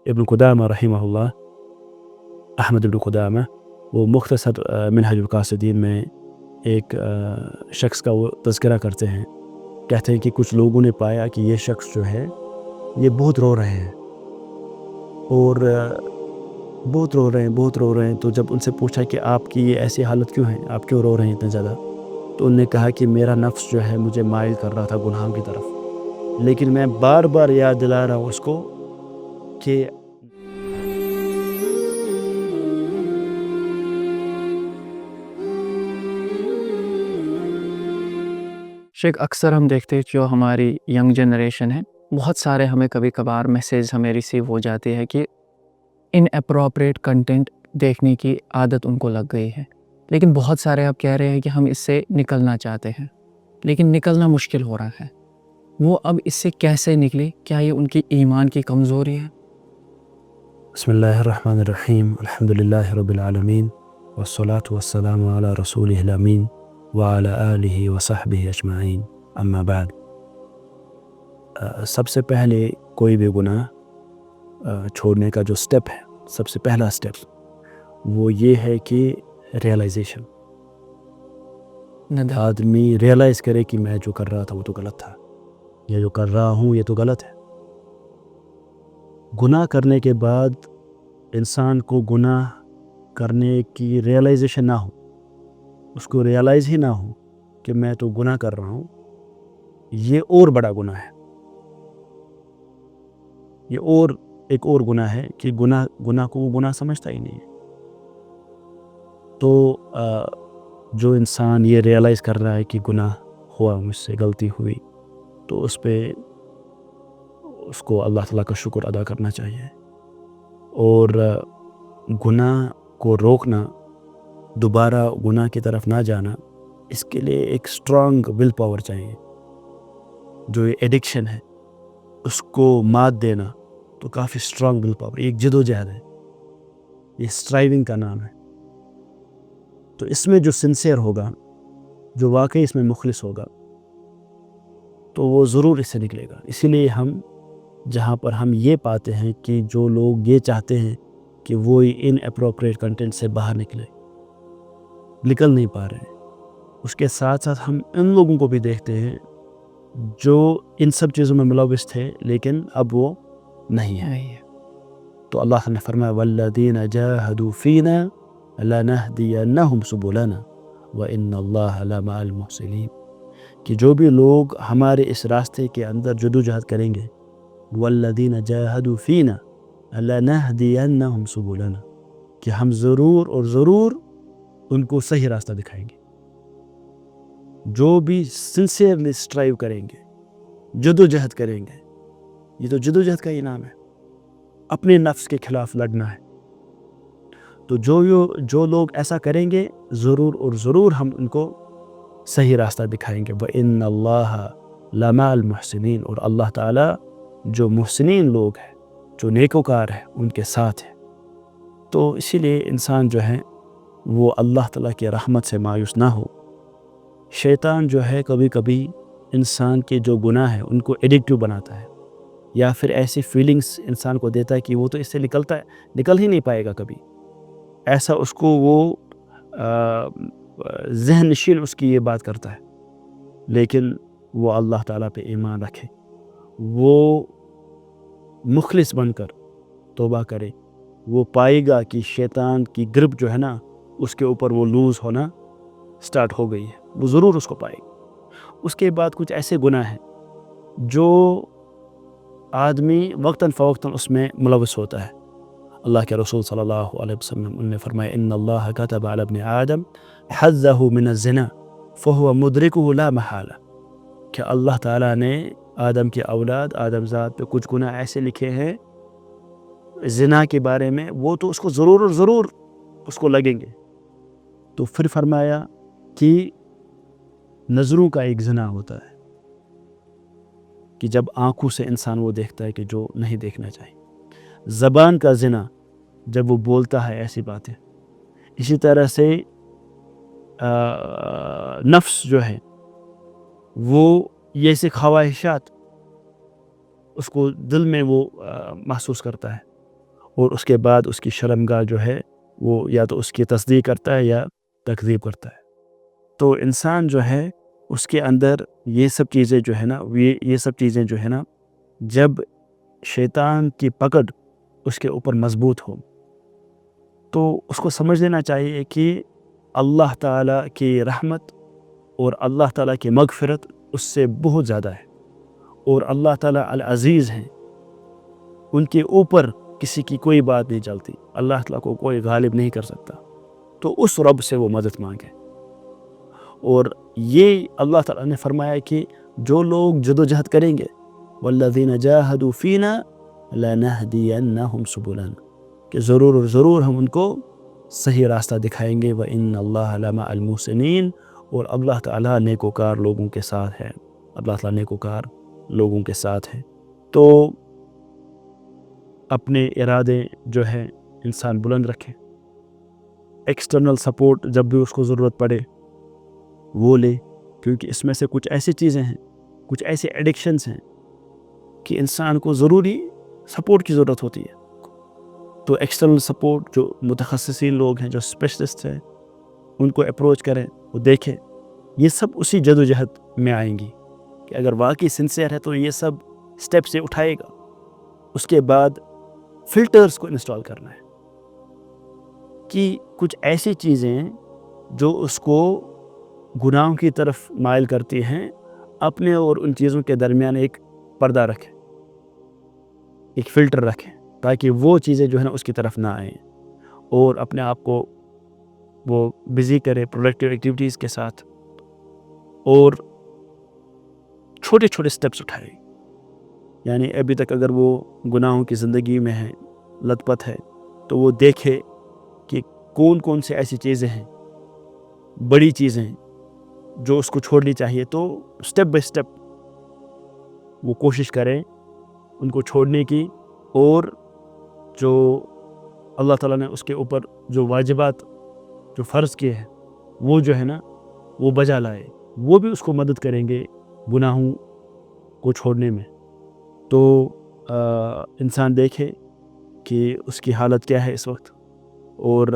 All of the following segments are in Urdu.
ابن قدامہ رحمہ اللہ، احمد ابن قدامہ، وہ مختصر منہج القاصدین میں ایک شخص کا وہ تذکرہ کرتے ہیں. کہتے ہیں کہ کچھ لوگوں نے پایا کہ یہ شخص جو ہے یہ بہت رو رہے ہیں، اور بہت رو رہے ہیں. تو جب ان سے پوچھا کہ آپ کی یہ ایسی حالت کیوں ہے، آپ کیوں رو رہے ہیں اتنا زیادہ، تو انہوں نے کہا کہ میرا نفس جو ہے مجھے مائل کر رہا تھا گناہوں کی طرف، لیکن میں بار بار یاد دلا رہا ہوں اس کو کہ شیخ اکثر ہم دیکھتے ہیں جو ہماری ینگ جنریشن ہے، بہت سارے ہمیں کبھی کبھار میسیج ہمیں ریسیو ہو جاتے ہیں کہ ان اپروپریٹ کنٹینٹ دیکھنے کی عادت ان کو لگ گئی ہے. لیکن بہت سارے آپ کہہ رہے ہیں کہ ہم اس سے نکلنا چاہتے ہیں، لیکن نکلنا مشکل ہو رہا ہے. وہ اب اس سے کیسے نکلے؟ کیا یہ ان کی ایمان کی کمزوری ہے؟ بسم اللہ الرحمن الرحیم، الحمدللہ رب العالمین، والصلاة والسلام علی رسولہ الامین وعلی آلہ وصحبہ اجمعین، اما بعد. سب سے پہلے کوئی بھی گناہ چھوڑنے کا جو سٹیپ ہے، سب سے پہلا سٹیپ وہ یہ ہے کہ ریئلائزیشن. آدمی ریئلائز کرے کہ میں جو کر رہا تھا وہ تو غلط تھا، یا جو کر رہا ہوں یہ تو غلط ہے. گناہ کرنے کے بعد انسان کو گناہ کرنے کی ریئلائزیشن نہ ہو، اس کو ریئلائز ہی نہ ہو کہ میں تو گناہ کر رہا ہوں، یہ اور بڑا گناہ ہے. یہ ایک اور گناہ ہے کہ گناہ کو وہ گناہ سمجھتا ہی نہیں ہے. تو جو انسان یہ ریئلائز کر رہا ہے کہ گناہ ہوا، مجھ سے غلطی ہوئی، تو اس پہ اس کو اللہ تعالیٰ کا شکر ادا کرنا چاہیے. اور گناہ کو روکنا، دوبارہ گناہ کی طرف نہ جانا، اس کے لیے ایک اسٹرانگ ول پاور چاہیے. جو یہ ایڈکشن ہے اس کو مات دینا تو کافی اسٹرانگ ول پاور، ایک جد و جہد ہے، یہ اسٹرائیونگ کا نام ہے. تو اس میں جو سنسیئر ہوگا، جو واقعی اس میں مخلص ہوگا، تو وہ ضرور اس سے نکلے گا. اسی لیے جہاں پر ہم یہ پاتے ہیں کہ جو لوگ یہ چاہتے ہیں کہ وہ ان اپروپریٹ کنٹینٹ سے باہر نکل نہیں پا رہے ہیں، اس کے ساتھ ساتھ ہم ان لوگوں کو بھی دیکھتے ہیں جو ان سب چیزوں میں ملوث تھے لیکن اب وہ نہیں ہیں. تو اللہ نے فرمایا والذین جاہدوا فینا لنہدینہم سبلنا وان اللہ لمع المحسنین، کہ جو بھی لوگ ہمارے اس راستے کے اندر جدوجہد کریں گے، والذین جاہدوا فینا لنہدینہم سبلنا، کہ ہم ضرور اور ضرور ان کو صحیح راستہ دکھائیں گے. جو بھی سنسیئرلی اسٹرائیو کریں گے، جدوجہد کریں گے، یہ تو جدوجہد کا ہی نام ہے، اپنے نفس کے خلاف لڑنا ہے. تو جو لوگ ایسا کریں گے، ضرور اور ضرور ہم ان کو صحیح راستہ دکھائیں گے. وَإِنَّ اللَّهَ لَمَعَ الْمُحْسِنِينَ، اور اللہ تعالیٰ جو محسنین لوگ ہیں، جو نیکوکار ہیں، ان کے ساتھ ہے. تو اسی لیے انسان جو ہے وہ اللہ تعالیٰ کی رحمت سے مایوس نہ ہو. شیطان جو ہے کبھی کبھی انسان کے جو گناہ ہے ان کو ایڈکٹیو بناتا ہے، یا پھر ایسی فیلنگز انسان کو دیتا ہے کہ وہ تو اس سے نکل ہی نہیں پائے گا کبھی. ایسا اس کو وہ ذہن نشین اس کی یہ بات کرتا ہے. لیکن وہ اللہ تعالیٰ پہ ایمان رکھے، وہ مخلص بن کر توبہ کرے، وہ پائے گا کہ شیطان کی گرپ جو ہے نا اس کے اوپر وہ لوز ہونا سٹارٹ ہو گئی ہے، وہ ضرور اس کو پائے گا. اس کے بعد کچھ ایسے گناہ ہیں جو آدمی وقتاً فوقتاً اس میں ملوث ہوتا ہے. اللہ کے رسول صلی اللہ علیہ وسلم نے فرمایا ان اللہ کتب علی ابن آدم حظہ من الزنا فہو مدرکہ لا محالہ، کہ اللہ تعالیٰ نے آدم کی اولاد، آدم ذات پہ کچھ گناہ ایسے لکھے ہیں زنا کے بارے میں، وہ تو اس کو ضرور اور ضرور اس کو لگیں گے. تو پھر فرمایا کہ نظروں کا ایک زنا ہوتا ہے کہ جب آنکھوں سے انسان وہ دیکھتا ہے کہ جو نہیں دیکھنا چاہیے. زبان کا زنا جب وہ بولتا ہے ایسی باتیں. اسی طرح سے نفس جو ہے وہ یہ سے خواہشات اس کو دل میں وہ محسوس کرتا ہے اور اس کے بعد اس کی شرمگاہ جو ہے وہ یا تو اس کی تصدیق کرتا ہے یا تکذیب کرتا ہے. تو انسان جو ہے اس کے اندر یہ سب چیزیں جو ہے نا یہ سب چیزیں جو ہے نا جب شیطان کی پکڑ اس کے اوپر مضبوط ہو تو اس کو سمجھ لینا چاہیے کہ اللہ تعالیٰ کی رحمت اور اللہ تعالیٰ کی مغفرت اس سے بہت زیادہ ہے، اور اللہ تعالیٰ العزیز ہیں، ان کے اوپر کسی کی کوئی بات نہیں چلتی، اللہ تعالیٰ کو کوئی غالب نہیں کر سکتا. تو اس رب سے وہ مدد مانگے. اور یہ اللہ تعالیٰ نے فرمایا کہ جو لوگ جدوجہد کریں گے والذین جاہدوا فینا لنہدینہم سبلنا، کہ ضرور اور ضرور ہم ان کو صحیح راستہ دکھائیں گے. وَإِنَّ اللَّهَ لَمَعَ الْمُحْسِنِينَ، اور اللہ تعالیٰ نیکوکار لوگوں کے ساتھ ہے، اللہ تعالیٰ نیکوکار لوگوں کے ساتھ ہے. تو اپنے ارادے جو ہے انسان بلند رکھے، ایکسٹرنل سپورٹ جب بھی اس کو ضرورت پڑے وہ لے، کیونکہ اس میں سے کچھ ایسی چیزیں ہیں، کچھ ایسے ایڈکشنز ہیں کہ انسان کو ضروری سپورٹ کی ضرورت ہوتی ہے. تو ایکسٹرنل سپورٹ جو متخصصین لوگ ہیں، جو اسپیشلسٹ ہیں، ان کو اپروچ کریں، وہ دیکھیں. یہ سب اسی جد و جہد میں آئیں گی کہ اگر واقعی سنسیئر ہے تو یہ سب سٹیپ سے اٹھائے گا. اس کے بعد فلٹرز کو انسٹال کرنا ہے کہ کچھ ایسی چیزیں جو اس کو گناہوں کی طرف مائل کرتی ہیں، اپنے اور ان چیزوں کے درمیان ایک پردہ رکھیں، ایک فلٹر رکھیں، تاکہ وہ چیزیں جو ہے نا اس کی طرف نہ آئیں، اور اپنے آپ کو وہ بزی کرے پروڈکٹیو ایکٹیویٹیز کے ساتھ، اور چھوٹے چھوٹے سٹیپس اٹھائے. یعنی ابھی تک اگر وہ گناہوں کی زندگی میں ہے، لت پت ہے، تو وہ دیکھے کہ کون کون سے ایسی چیزیں ہیں، بڑی چیزیں ہیں جو اس کو چھوڑنی چاہیے. تو سٹیپ بائی سٹیپ وہ کوشش کریں ان کو چھوڑنے کی، اور جو اللہ تعالیٰ نے اس کے اوپر جو واجبات جو فرض کیے ہیں وہ جو ہے نا وہ بجا لائے. وہ بھی اس کو مدد کریں گے گناہوں کو چھوڑنے میں. تو انسان دیکھے کہ اس کی حالت کیا ہے اس وقت، اور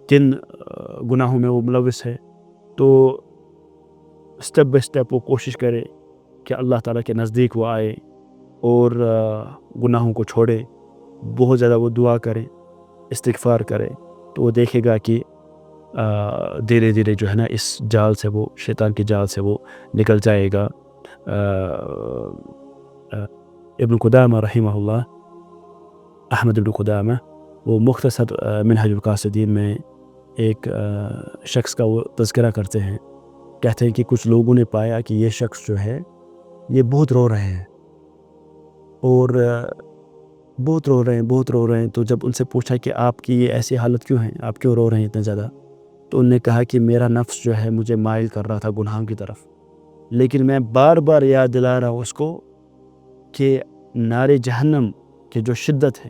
کن گناہوں میں وہ ملوث ہے. تو سٹیپ بائی سٹیپ وہ کوشش کرے کہ اللہ تعالیٰ کے نزدیک وہ آئے اور گناہوں کو چھوڑے. بہت زیادہ وہ دعا کرے، استغفار کرے، تو وہ دیکھے گا کہ دھیرے دھیرے جو ہے نا اس جال سے، وہ شیطان کی جال سے وہ نکل جائے گا. ابن قدامہ رحمہ اللہ، احمد ابن قدامہ، وہ مختصر منہج القاصدین میں ایک شخص کا وہ تذکرہ کرتے ہیں. کہتے ہیں کہ کچھ لوگوں نے پایا کہ یہ شخص جو ہے یہ بہت رو رہے ہیں، اور بہت رو رہے ہیں. تو جب ان سے پوچھا کہ آپ کی یہ ایسی حالت کیوں ہے، آپ کیوں رو رہے ہیں اتنے زیادہ، تو انہوں نے کہا کہ میرا نفس جو ہے مجھے مائل کر رہا تھا گناہوں کی طرف، لیکن میں بار بار یاد دلا رہا ہوں اس کو کہ نار جہنم کی جو شدت ہے،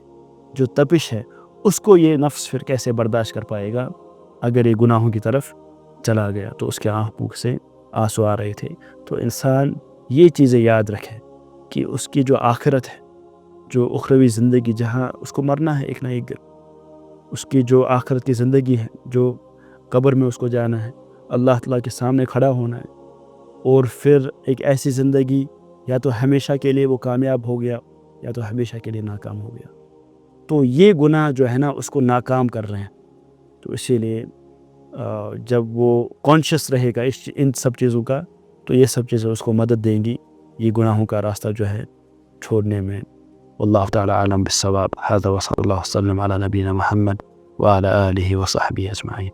جو تپش ہے، اس کو یہ نفس پھر کیسے برداشت کر پائے گا اگر یہ گناہوں کی طرف چلا گیا. تو اس کے آنکھوں سے آنسو آ رہے تھے. تو انسان یہ چیزیں یاد رکھے کہ اس کی جو آخرت ہے، جو اخروی زندگی، جہاں اس کو مرنا ہے ایک نہ ایک دن، اس کی جو آخرت کی زندگی ہے، جو قبر میں اس کو جانا ہے، اللہ تعالیٰ کے سامنے کھڑا ہونا ہے، اور پھر ایک ایسی زندگی یا تو ہمیشہ کے لیے وہ کامیاب ہو گیا یا تو ہمیشہ کے لیے ناکام ہو گیا. تو یہ گناہ جو ہے نا اس کو ناکام کر رہے ہیں. تو اسی لیے جب وہ کانشیس رہے گا ان سب چیزوں کا، تو یہ سب چیزیں اس کو مدد دیں گی یہ گناہوں کا راستہ جو ہے چھوڑنے میں. واللہ تعالی اعلم بالصواب. هذا وصلی اللہ وسلم علی نبینا محمد وعلى آلہ وصحبہ اجمعین.